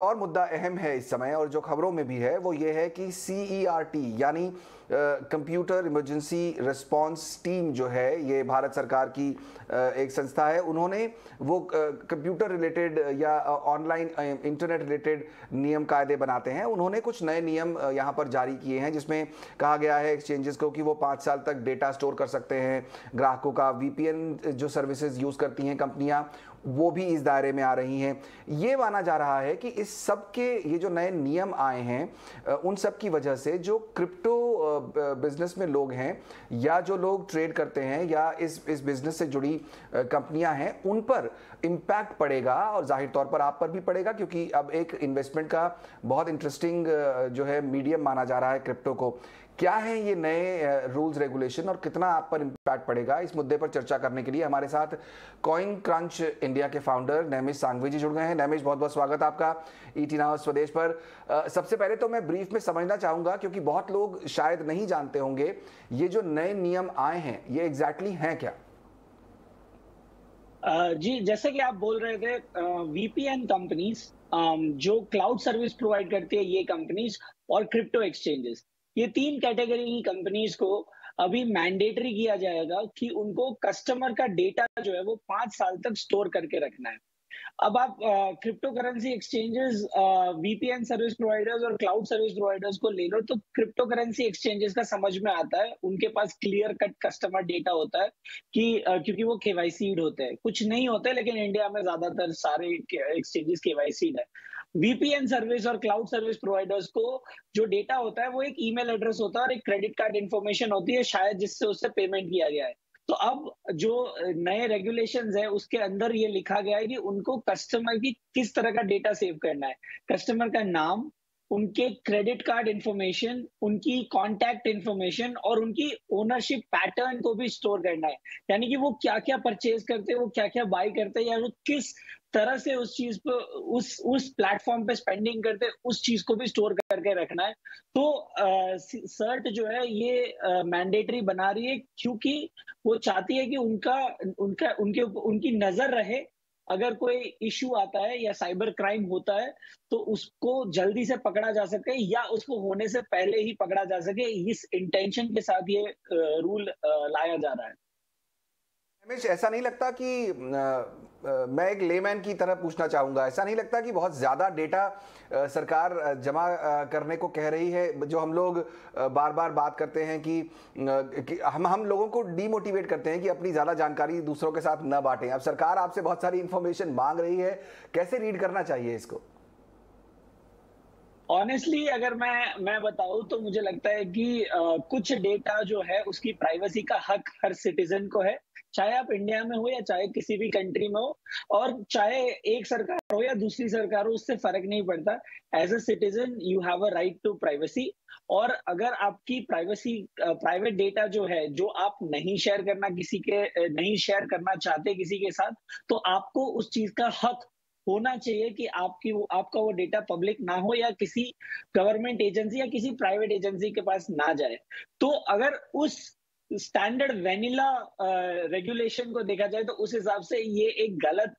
और मुद्दा अहम है इस समय और जो खबरों में भी है वो ये है कि CERT यानी कंप्यूटर इमरजेंसी रिस्पांस टीम जो है, ये भारत सरकार की एक संस्था है। उन्होंने वो कंप्यूटर रिलेटेड या ऑनलाइन इंटरनेट रिलेटेड नियम कायदे बनाते हैं। उन्होंने कुछ नए नियम यहाँ पर जारी किए हैं, जिसमें कहा गया है एक्सचेंजेस को कि वो 5 साल तक डेटा स्टोर कर सकते हैं ग्राहकों का। VPN जो सर्विसेज यूज़ करती हैं कंपनियां, वो भी इस दायरे में आ रही हैं। ये माना जा रहा है कि इस सब के ये जो नए नियम आए हैं उन सब की वजह से जो क्रिप्टो बिजनेस में लोग हैं या जो लोग ट्रेड करते हैं या इस बिजनेस से जुड़ी कंपनियां हैं, उन पर इम्पैक्ट पड़ेगा और जाहिर तौर पर आप पर भी पड़ेगा, क्योंकि अब एक इन्वेस्टमेंट का बहुत इंटरेस्टिंग जो है मीडियम माना जा रहा है क्रिप्टो को। क्या है ये नए रूल्स रेगुलेशन और कितना आप पर इम्पैक्ट पड़ेगा, इस मुद्दे पर चर्चा करने के लिए हमारे साथ कॉइन क्रंच इंडिया के फाउंडर नैमिष सांघवी जी जुड़ गए हैं। नैमिष, बहुत बहुत स्वागत आपका ET नाउ स्वदेश पर। सबसे पहले तो मैं ब्रीफ में समझना चाहूंगा, क्योंकि बहुत लोग शायद नहीं जानते होंगे ये जो नए नियम आए हैं ये एग्जैक्टली हैं क्या। जी, जैसे कि आप बोल रहे थे, वीपीएन कंपनीज, जो क्लाउड सर्विस प्रोवाइड करती है, ये कंपनीज और क्रिप्टो एक्सचेंजेस, ये 3 कैटेगरी की कंपनीज को अभी मैंडेटरी किया जाएगा कि उनको कस्टमर का डेटा जो है वो 5 साल तक स्टोर करके रखना है। अब आप crypto currency exchanges, VPN service providers और क्लाउड सर्विस प्रोवाइडर्स को ले लो, तो क्रिप्टो करेंसी एक्सचेंजेस का समझ में आता है, उनके पास क्लियर कट कस्टमर डेटा होता है कि क्योंकि वो केवाईसीड होते हैं। कुछ नहीं होते, लेकिन इंडिया में ज्यादातर सारे एक्सचेंजेस केवाईसीड है। वीपीएन सर्विस और क्लाउड सर्विस प्रोवाइडर्स को जो डेटा होता है वो एक ईमेल एड्रेस होता है और एक क्रेडिट कार्ड इंफॉर्मेशन होती है, शायद जिससे उससे पेमेंट किया गया है। तो अब जो नए रेगुलेशंस है उसके अंदर ये लिखा गया है कि उनको कस्टमर की किस तरह का डेटा सेव करना है। कस्टमर का नाम, उनके क्रेडिट कार्ड इंफॉर्मेशन, उनकी कॉन्टैक्ट इंफॉर्मेशन और उनकी ओनरशिप पैटर्न को भी स्टोर करना है। यानी कि वो क्या-क्या परचेज करते हैं, वो क्या-क्या बाय करते हैं, या वो किस तरह से उस चीज पे, उस प्लेटफॉर्म पे स्पेंडिंग करते हैं, उस चीज को भी स्टोर करके रखना है। तो सर्ट जो है ये मैंडेटरी बना रही है, क्योंकि वो चाहती है कि उनका उनका उनके उनकी नजर रहे। अगर कोई इश्यू आता है या साइबर क्राइम होता है तो उसको जल्दी से पकड़ा जा सके, या उसको होने से पहले ही पकड़ा जा सके। इस इंटेंशन के साथ ये रूल लाया जा रहा है। रमेश, ऐसा नहीं लगता कि मैं एक लेमैन की तरह पूछना चाहूंगा, ऐसा नहीं लगता कि बहुत ज्यादा डेटा सरकार जमा करने को कह रही है? जो हम लोग बार बार बात करते हैं कि हम लोगों को डीमोटिवेट करते हैं कि अपनी ज्यादा जानकारी दूसरों के साथ न बांटें। अब सरकार आपसे बहुत सारी इंफॉर्मेशन मांग रही है, कैसे रीड करना चाहिए इसको? ऑनेस्टली अगर मैं बताऊं तो मुझे लगता है कि कुछ डेटा जो है उसकी प्राइवेसी का हक हर सिटीजन को है, चाहे आप इंडिया में हो या चाहे किसी भी कंट्री में हो, और चाहे एक सरकार हो या दूसरी सरकार हो, उससे फर्क नहीं पड़ता। As a citizen you have a right to privacy. और अगर आपकी प्राइवेसी, प्राइवेट डेटा जो है, जो आप नहीं शेयर करना किसी के, नहीं शेयर करना चाहते किसी के साथ, तो आपको उस चीज का हक होना चाहिए कि आपका वो डेटा पब्लिक ना हो, या किसी गवर्नमेंट एजेंसी या किसी प्राइवेट एजेंसी के पास ना जाए। तो अगर उस स्टैंडर्ड वेनिला रेगुलेशन को देखा जाए तो उस हिसाब से ये एक गलत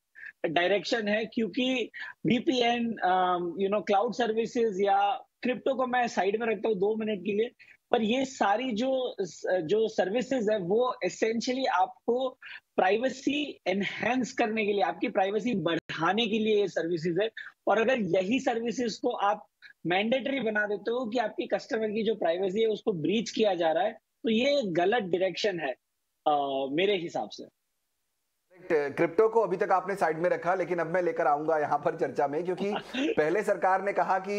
डायरेक्शन है, क्योंकि वीपीएन, क्लाउड सर्विसेज या क्रिप्टो को मैं साइड में रखता हूँ 2 मिनट के लिए। पर ये सारी जो जो सर्विसेज है वो एसेंशियली आपको प्राइवेसी एनहेंस करने के लिए, आपकी प्राइवेसी बढ़ाने के लिए ये सर्विसेज है। और अगर यही सर्विसेज को आप मैंडेटरी बना देते हो कि आपकी कस्टमर की जो प्राइवेसी है उसको ब्रीच किया जा रहा है, तो ये गलत डायरेक्शन है मेरे हिसाब से। क्रिप्टो को अभी तक आपने साइड में रखा, लेकिन अब मैं लेकर आऊंगा यहां पर चर्चा में, क्योंकि पहले सरकार ने कहा कि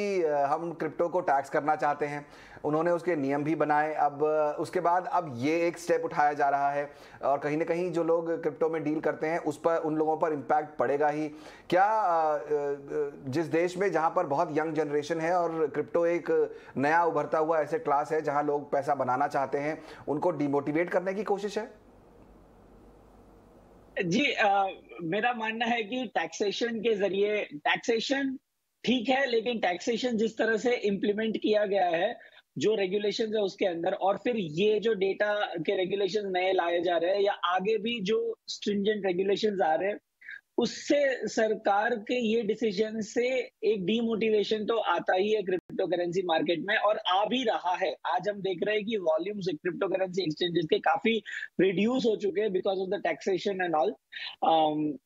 हम क्रिप्टो को टैक्स करना चाहते हैं। उन्होंने उसके नियम भी बनाए। अब उसके बाद अब ये एक स्टेप उठाया जा रहा है और कहीं ना कहीं जो लोग क्रिप्टो में डील करते हैं उस पर, उन लोगों पर इम्पैक्ट पड़ेगा ही। क्या जिस देश में जहां पर बहुत यंग जनरेशन है और क्रिप्टो एक नया उभरता हुआ ऐसे क्लास है जहां लोग पैसा बनाना चाहते हैं, उनको डिमोटिवेट करने की कोशिश है? जी, मेरा मानना है कि टैक्सेशन के जरिए, टैक्सेशन ठीक है, लेकिन टैक्सेशन जिस तरह से इम्प्लीमेंट किया गया है, जो रेगुलेशंस है उसके अंदर, और फिर ये जो डेटा के रेगुलेशंस नए लाए जा रहे हैं, या आगे भी जो स्ट्रिंजेंट रेगुलेशंस आ रहे हैं, उससे सरकार के ये डिसीजन से एक डीमोटिवेशन तो आता ही है क्रिप्टो करेंसी मार्केट में, और आ भी रहा है। आज हम देख रहे हैं कि वॉल्यूम्स क्रिप्टो करेंसी एक्सचेंजेस के काफी रिड्यूस हो चुके हैं because of the taxation and all.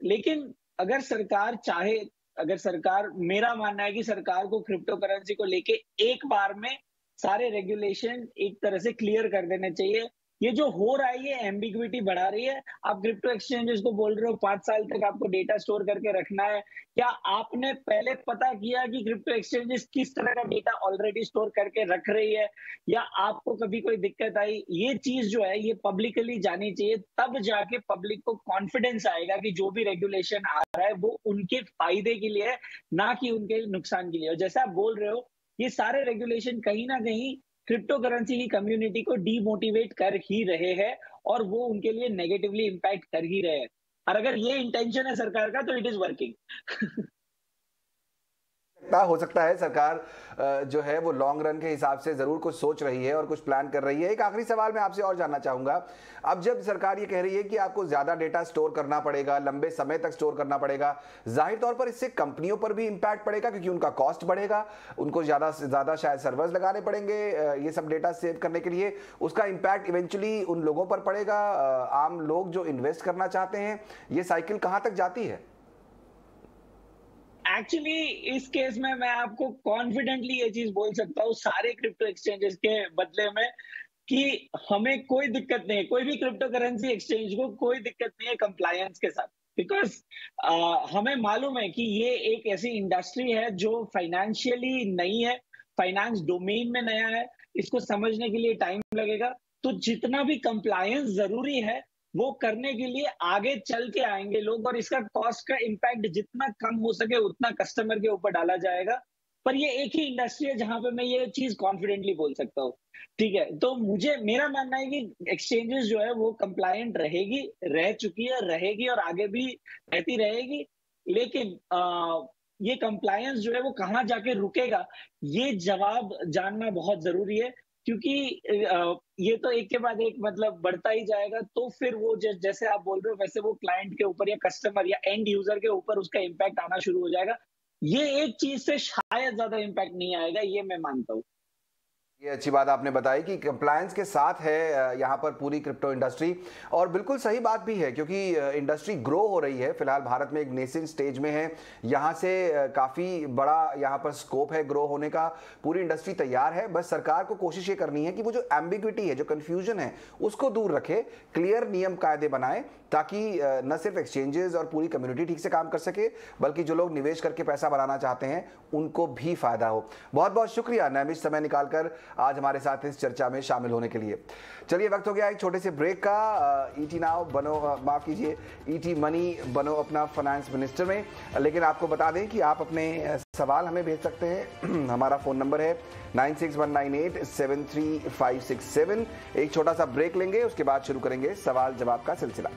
लेकिन अगर सरकार चाहे, अगर सरकार, मेरा मानना है कि सरकार को क्रिप्टो करेंसी को लेके एक बार में सारे रेगुलेशन एक तरह से क्लियर कर देने चाहिए। ये जो हो रहा है ये एम्बिग्विटी बढ़ा रही है। आप क्रिप्टो एक्सचेंजेस को बोल रहे हो 5 साल तक आपको डेटा स्टोर करके रखना है। क्या आपने पहले पता किया कि क्रिप्टो एक्सचेंजेस किस तरह का डेटा ऑलरेडी स्टोर करके रख रही है, या आपको कभी कोई दिक्कत आई? ये चीज जो है ये पब्लिकली जानी चाहिए, तब जाके पब्लिक को कॉन्फिडेंस आएगा कि जो भी रेगुलेशन आ रहा है वो उनके फायदे के लिए है, ना कि उनके नुकसान के लिए। और जैसा आप बोल रहे हो, ये सारे रेगुलेशन कहीं ना कहीं क्रिप्टो करेंसी की कम्युनिटी को डीमोटिवेट कर ही रहे हैं, और वो उनके लिए नेगेटिवली इंपैक्ट कर ही रहे हैं। और अगर ये इंटेंशन है सरकार का तो इट इज वर्किंग। हो सकता है सरकार जो है वो लॉन्ग रन के हिसाब से जरूर कुछ सोच रही है और कुछ प्लान कर रही है। एक आखिरी सवाल मैं आपसे और जानना चाहूंगा, अब जब सरकार ये कह रही है कि आपको ज्यादा डेटा स्टोर करना पड़ेगा, लंबे समय तक स्टोर करना पड़ेगा, जाहिर तौर पर इससे कंपनियों पर भी इंपैक्ट पड़ेगा क्योंकि उनका कॉस्ट बढ़ेगा, उनको ज्यादा से ज्यादा शायद सर्वर्स लगाने पड़ेंगे ये सब डेटा सेव करने के लिए। उसका इंपैक्ट इवेंचुअली उन लोगों पर पड़ेगा, आम लोग जो इन्वेस्ट करना चाहते हैं। ये साइकिल कहां तक जाती है? एक्चुअली इस केस में मैं आपको कॉन्फिडेंटली ये चीज बोल सकता हूँ सारे क्रिप्टो एक्सचेंजेस के बदले में, कि हमें कोई दिक्कत नहीं है, कोई भी क्रिप्टो करेंसी एक्सचेंज को कोई दिक्कत नहीं है कंप्लायंस के साथ। बिकॉज हमें मालूम है कि ये एक ऐसी इंडस्ट्री है जो फाइनेंशियली नई है, फाइनेंस डोमेन में नया है, इसको समझने के लिए टाइम लगेगा। तो जितना भी कंप्लायंस जरूरी है वो करने के लिए आगे चल के आएंगे लोग, और इसका कॉस्ट का इम्पैक्ट जितना कम हो सके उतना कस्टमर के ऊपर डाला जाएगा। पर ये एक ही इंडस्ट्री है जहां पे मैं ये चीज कॉन्फिडेंटली बोल सकता हूँ। ठीक है, तो मेरा मानना है कि एक्सचेंजेस जो है वो कंप्लायंट रहेगी, रह चुकी है, रहेगी और आगे भी रहती रहेगी। लेकिन ये कंप्लायंस जो है वो कहाँ जाके रुकेगा, ये जवाब जानना बहुत जरूरी है, क्योंकि ये तो एक के बाद एक मतलब बढ़ता ही जाएगा। तो फिर वो जैसे आप बोल रहे हो वैसे वो क्लाइंट के ऊपर या कस्टमर या एंड यूजर के ऊपर उसका इम्पैक्ट आना शुरू हो जाएगा। ये एक चीज से शायद ज्यादा इम्पैक्ट नहीं आएगा, ये मैं मानता हूँ। ये अच्छी बात आपने बताई कि कंप्लायंस के साथ है यहाँ पर पूरी क्रिप्टो इंडस्ट्री, और बिल्कुल सही बात भी है क्योंकि इंडस्ट्री ग्रो हो रही है। फिलहाल भारत में एक नेसेंट स्टेज में है, यहाँ से काफ़ी बड़ा यहाँ पर स्कोप है ग्रो होने का। पूरी इंडस्ट्री तैयार है, बस सरकार को कोशिश ये करनी है कि वो जो एम्बिग्विटी है, जो कन्फ्यूजन है, उसको दूर रखे, क्लियर नियम कायदे बनाए, ताकि न सिर्फ एक्सचेंजेस और पूरी कम्युनिटी ठीक से काम कर सके, बल्कि जो लोग निवेश करके पैसा बनाना चाहते हैं उनको भी फायदा हो। बहुत बहुत शुक्रिया नैमिष, समय निकालकर आज हमारे साथ इस चर्चा में शामिल होने के लिए। चलिए वक्त हो गया एक छोटे से ब्रेक का। ईटी नाउ बनो, माफ कीजिए, ईटी मनी बनो अपना फाइनेंस मिनिस्टर में। लेकिन आपको बता दें कि आप अपने सवाल हमें भेज सकते हैं। हमारा फोन नंबर है 9619873567। एक छोटा सा ब्रेक लेंगे, उसके बाद शुरू करेंगे सवाल जवाब का सिलसिला।